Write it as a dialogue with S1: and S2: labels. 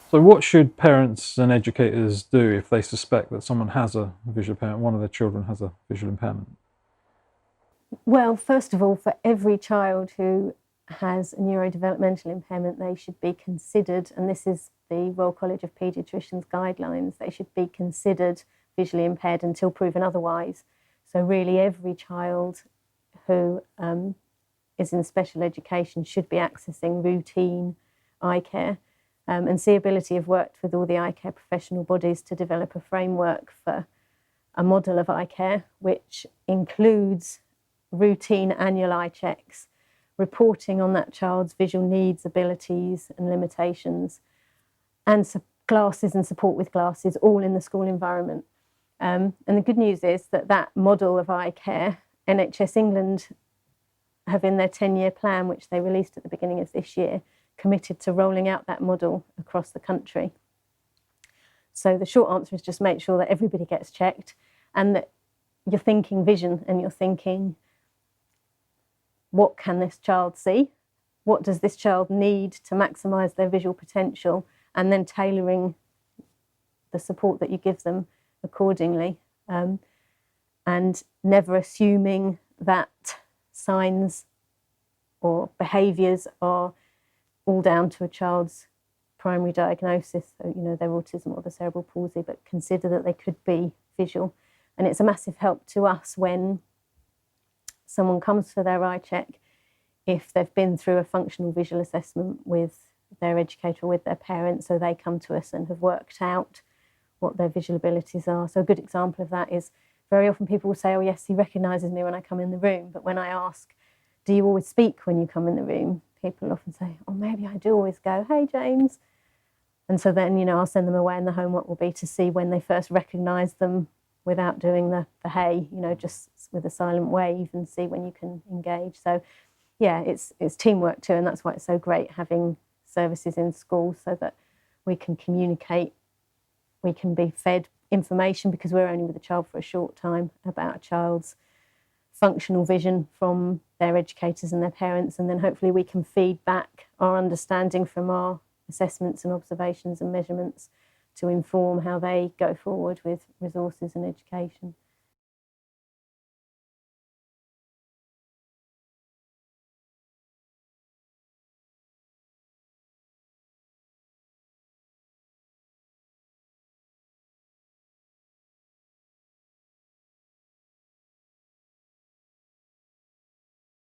S1: So what should parents and educators do if they suspect that someone has a visual impairment, one of their children has a visual impairment?
S2: Well, first of all, for every child who has a neurodevelopmental impairment, they should be considered, and this is the Royal College of Paediatricians guidelines, they should be considered visually impaired until proven otherwise. So really every child who is in special education should be accessing routine eye care. And SeeAbility have worked with all the eye care professional bodies to develop a framework for a model of eye care, which includes routine annual eye checks, reporting on that child's visual needs, abilities and limitations, and glasses and support with glasses, all in the school environment. And the good news is that that model of eye care, NHS England have in their 10-year plan, which they released at the beginning of this year, committed to rolling out that model across the country. So the short answer is just make sure that everybody gets checked and that you're thinking vision and you're thinking, what can this child see? What does this child need to maximise their visual potential? And then tailoring the support that you give them accordingly. And never assuming that signs or behaviours are all down to a child's primary diagnosis, so, their autism or the cerebral palsy, but consider that they could be visual. And it's a massive help to us when someone comes for their eye check, if they've been through a functional visual assessment with their educator or with their parents, so they come to us and have worked out what their visual abilities are. So a good example of that is very often people will say, oh yes, he recognises me when I come in the room, but when I ask, do you always speak when you come in the room? People often say, oh, maybe I do always go, hey, James. And so then, I'll send them away and the homework will be to see when they first recognise them without doing the hey, just with a silent wave, and see when you can engage. So, yeah, it's teamwork too, and that's why it's so great having services in schools so that we can communicate, we can be fed information, because we're only with a child for a short time, about a child's functional vision from their educators and their parents, and then hopefully we can feed back our understanding from our assessments and observations and measurements to inform how they go forward with resources and education.